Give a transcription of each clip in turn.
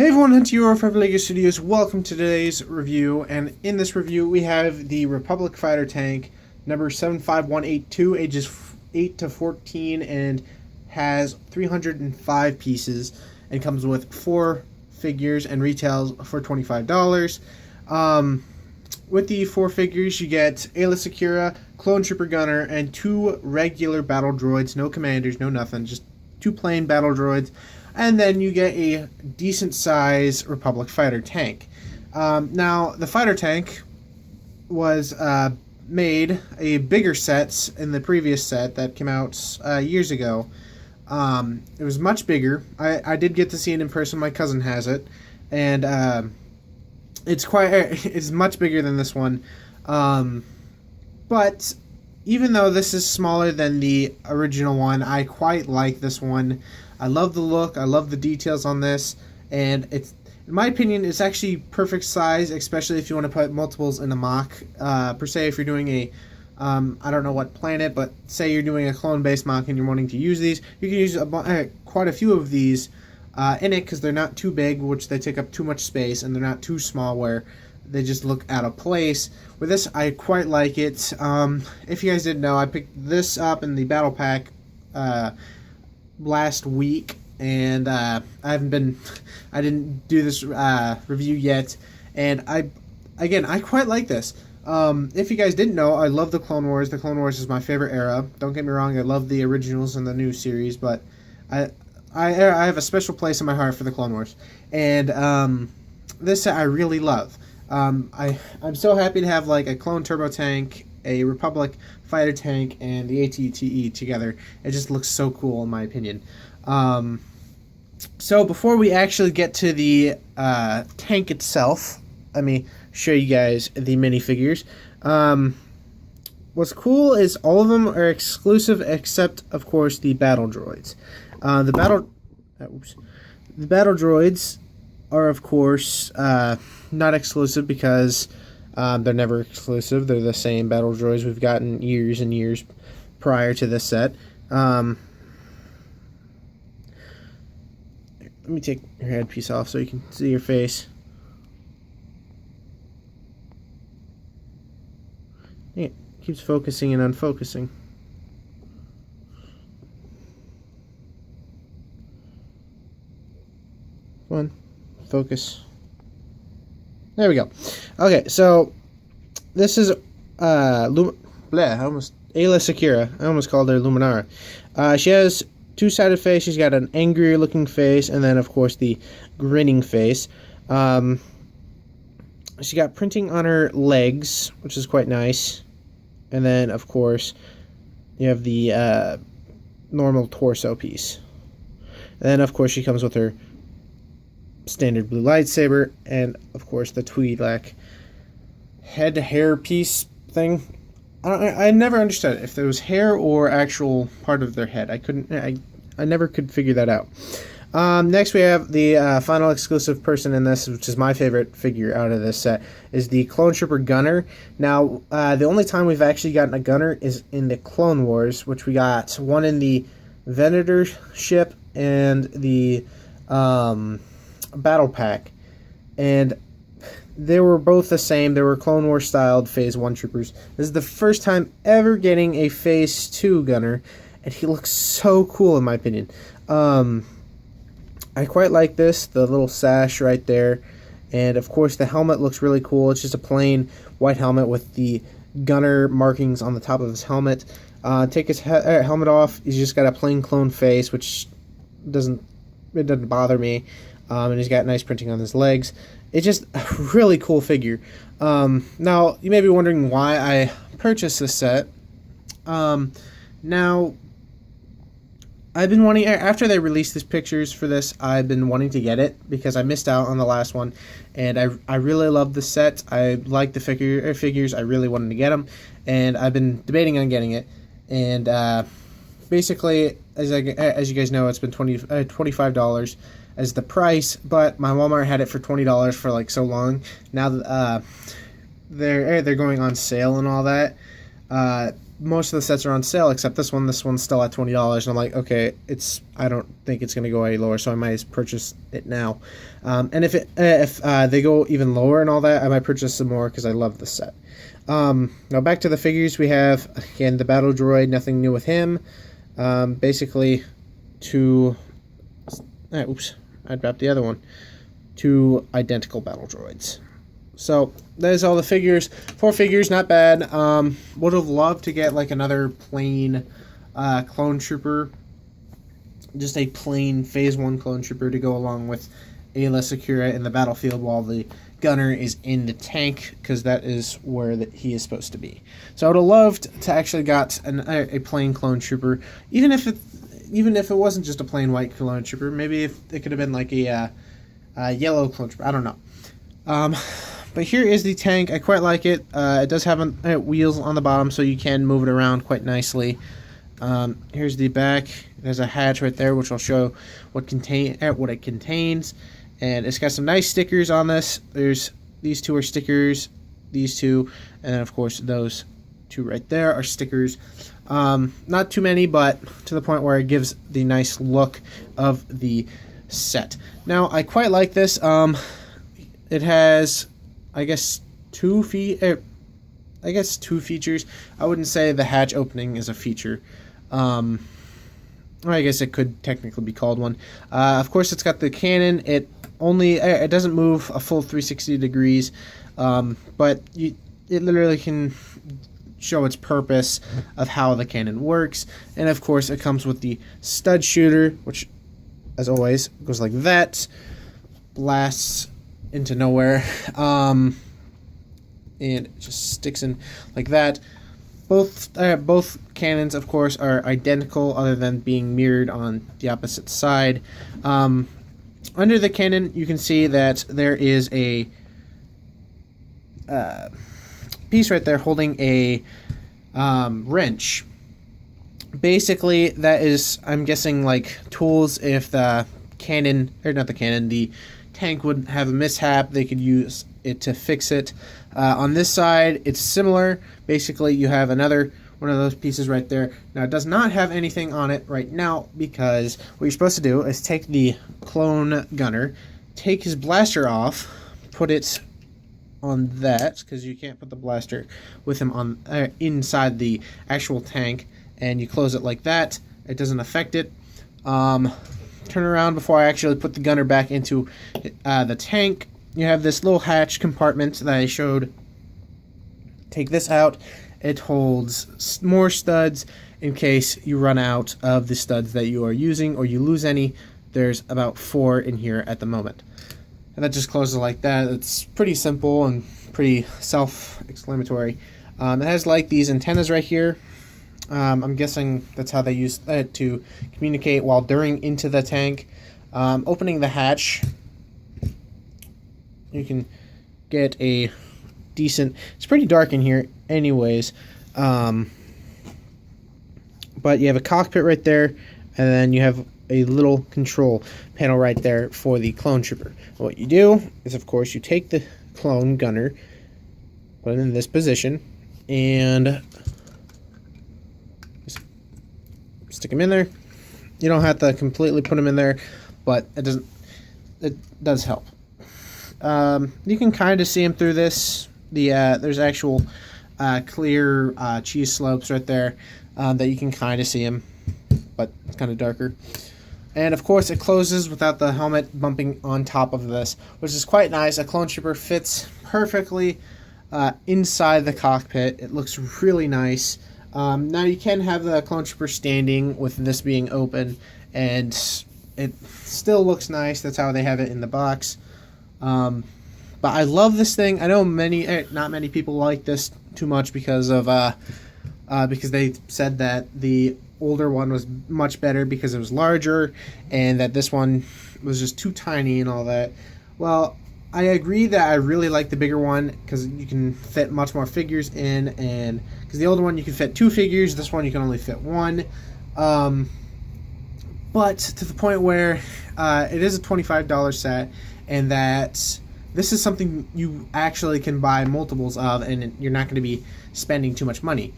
Hey everyone, Hunter Euro for Lego Studios. Welcome to today's review, and in this review we have the Republic Fighter Tank number 75182, ages 8 to 14, and has 305 pieces, and comes with 4 figures and retails for $25. With the 4 figures you get Ayla Secura, Clone Trooper Gunner, and 2 regular battle droids, no commanders, no nothing, just 2 plain battle droids. And then you get a decent size Republic Fighter Tank. Now, the Fighter Tank was made a bigger set in the previous set that came out years ago. It was much bigger. I did get to see it in person. My cousin has it, and it's much bigger than this one. But even though this is smaller than the original one, I quite like this one. I love the look, I love the details on this, and it's, in my opinion, it's actually perfect size, especially if you want to put multiples in a mock. Per se, if you're doing a, I don't know what planet, but say you're doing a clone-based mock and you're wanting to use these, you can use quite a few of these in it, because they're not too big, which they take up too much space, and they're not too small where they just look out of place. With this, I quite like it. If you guys didn't know, I picked this up in the Battle Pack last week, and I didn't do this review yet, and I quite like this. If you guys didn't know, I love the Clone Wars. The Clone Wars is my favorite era. Don't get me wrong, I love the originals and the new series, but I have a special place in my heart for the Clone Wars, and this I really love. I'm so happy to have like a Clone Turbo Tank, a Republic Fighter Tank, and the AT-ATE together. It just looks so cool, in my opinion. So before we actually get to the tank itself, let me show you guys the minifigures. What's cool is all of them are exclusive, except of course the battle droids. The battle droids are of course not exclusive, because they're never exclusive. They're the same battle droids we've gotten years and years prior to this set. Let me take your headpiece off so you can see your face. It keeps focusing and unfocusing. Come on, focus. There we go. Okay, so this is Ayla Secura. I almost called her Luminara. She has two-sided face. She's got an angrier looking face, and then of course the grinning face. She got printing on her legs, which is quite nice. And then of course you have the normal torso piece. And then of course she comes with her standard blue lightsaber, and of course the Twi'lek head hair piece thing. I never understood if there was hair or actual part of their head. I never could figure that out. Next we have the final exclusive person in this, which is my favorite figure out of this set, is the Clone Trooper Gunner. Now the only time we've actually gotten a Gunner is in the Clone Wars, which we got one in the Venator ship and the Battle Pack, and they were both the same. They were Clone Wars styled Phase 1 troopers. This is the first time ever getting a Phase 2 Gunner, and he looks so cool in my opinion. I quite like this, the little sash right there, and of course the helmet looks really cool. It's just a plain white helmet with the Gunner markings on the top of his helmet. Take his helmet off, he's just got a plain clone face, which doesn't bother me. And he's got nice printing on his legs. It's just a really cool figure. Now, you may be wondering why I purchased this set. Now, I've been wanting, after they released these pictures for this, I've been wanting to get it, because I missed out on the last one, and I really love the set. I like the figures. I really wanted to get them, and I've been debating on getting it. And basically, as you guys know, it's been $25 as the price, but my Walmart had it for $20 for like so long. Now they're going on sale and all that. most of the sets are on sale except this one. This one's still at $20, and I'm like, okay, I don't think it's gonna go any lower, so I might purchase it now. And if they go even lower and all that, I might purchase some more because I love this set. Now back to the figures. We have again the battle droid. Nothing new with him. Basically, oops, I dropped the other one. 2 identical battle droids. So there's all the figures. 4 figures, not bad. Would have loved to get like another plain clone trooper, just a plain Phase 1 clone trooper to go along with Ayla Secura in the battlefield while the gunner is in the tank, because that is where he is supposed to be. So I would have loved to actually got a plain clone trooper, even if it wasn't just a plain white clone trooper. Maybe if it could have been like a yellow clone trooper. I don't know. But here is the tank. I quite like it. It does have wheels on the bottom, so you can move it around quite nicely. Here's the back. There's a hatch right there, which will show what it contains. And it's got some nice stickers on this. There's these 2 are stickers, these 2, and then of course those 2 right there are stickers. Not too many, but to the point where it gives the nice look of the set. Now I quite like this. It has, I guess, 2 features. I wouldn't say the hatch opening is a feature. I guess it could technically be called one. Of course, it's got the cannon. It doesn't move a full 360 degrees, but it literally can show its purpose of how the cannon works. And of course, it comes with the stud shooter, which, as always, goes like that, blasts into nowhere, and it just sticks in like that. Both cannons, of course, are identical, other than being mirrored on the opposite side. Under the cannon, you can see that there is a piece right there holding a wrench. Basically, that is, I'm guessing, like tools if the tank would have a mishap, they could use it to fix it. On this side, it's similar. Basically, you have another one of those pieces right there. Now, it does not have anything on it right now, because what you're supposed to do is take the clone gunner, take his blaster off, put it on that, because you can't put the blaster with him on inside the actual tank, and you close it like that. It doesn't affect it. Turn around before I actually put the gunner back into the tank. You have this little hatch compartment that I showed. Take this out. It holds more studs in case you run out of the studs that you are using or you lose any. There's about 4 in here at the moment. And that just closes like that. It's pretty simple and pretty self-explanatory. It has like these antennas right here. I'm guessing that's how they use that to communicate while during into the tank. Opening the hatch, you can get a decent... It's pretty dark in here anyways. But you have a cockpit right there, and then you have a little control panel right there for the clone trooper. What you do is, of course, you take the clone gunner, put it in this position, and stick him in there. You don't have to completely put him in there, but it does help. You can kind of see him through this. There's actual clear cheese slopes right there that you can kind of see him, but it's kind of darker. And of course, it closes without the helmet bumping on top of this, which is quite nice. A clone trooper fits perfectly inside the cockpit. It looks really nice. Now you can have the clone trooper standing with this being open, and it still looks nice. That's how they have it in the box. But I love this thing. I know not many people like this too much because they said that the older one was much better because it was larger, and that this one was just too tiny and all that. Well, I agree that I really like the bigger one because you can fit much more figures in, and because the older one you can fit 2 figures, this one you can only fit 1. But to the point where it is a $25 set, and that this is something you actually can buy multiples of, and you're not going to be spending too much money.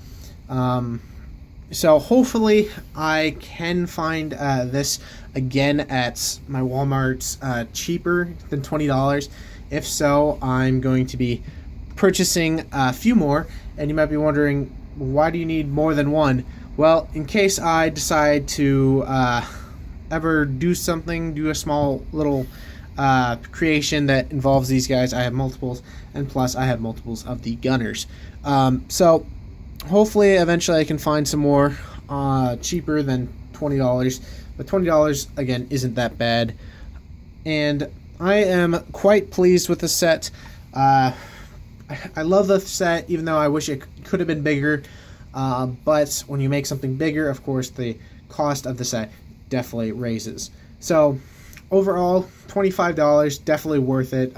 So hopefully I can find this again at my Walmart's cheaper than $20. If so, I'm going to be purchasing a few more. And you might be wondering, why do you need more than one? Well, in case I decide to ever do something, do a small little creation that involves these guys, I have multiples, and plus I have multiples of the gunners. So hopefully eventually I can find some more cheaper than $20, but $20 again isn't that bad, and I am quite pleased with the set. I love the set, even though I wish it could have been bigger, but when you make something bigger, of course the cost of the set definitely raises. So overall, $25, definitely worth it.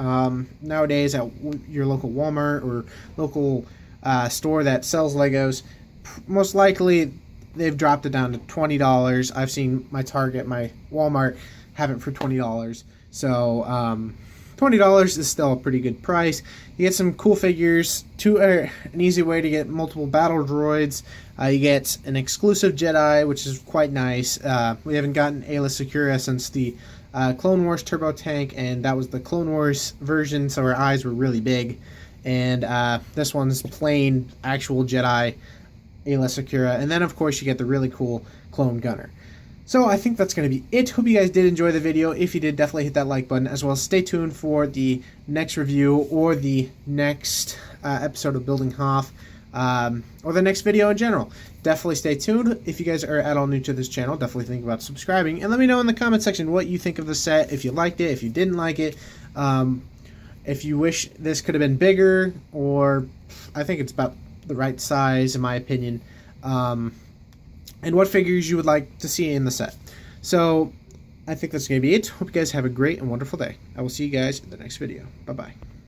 Nowadays at your local Walmart or local store that sells Legos, most likely they've dropped it down to $20. I've seen my Target, my Walmart have it for $20. So $20 is still a pretty good price. You get some cool figures, an easy way to get multiple battle droids. You get an exclusive Jedi, which is quite nice. We haven't gotten Aayla Secura since the Clone Wars Turbo Tank, and that was the Clone Wars version, so her eyes were really big. And this one's plain actual Jedi Aayla Secura. And then, of course, you get the really cool Clone Gunner. So I think that's going to be it. Hope you guys did enjoy the video. If you did, definitely hit that like button, as well as stay tuned for the next review or the next episode of Building Hoth, or the next video in general. Definitely stay tuned. If you guys are at all new to this channel, definitely think about subscribing. And let me know in the comment section what you think of the set, if you liked it, if you didn't like it, if you wish this could have been bigger, or I think it's about the right size in my opinion, and what figures you would like to see in the set. So I think that's going to be it. Hope you guys have a great and wonderful day. I will see you guys in the next video. Bye-bye.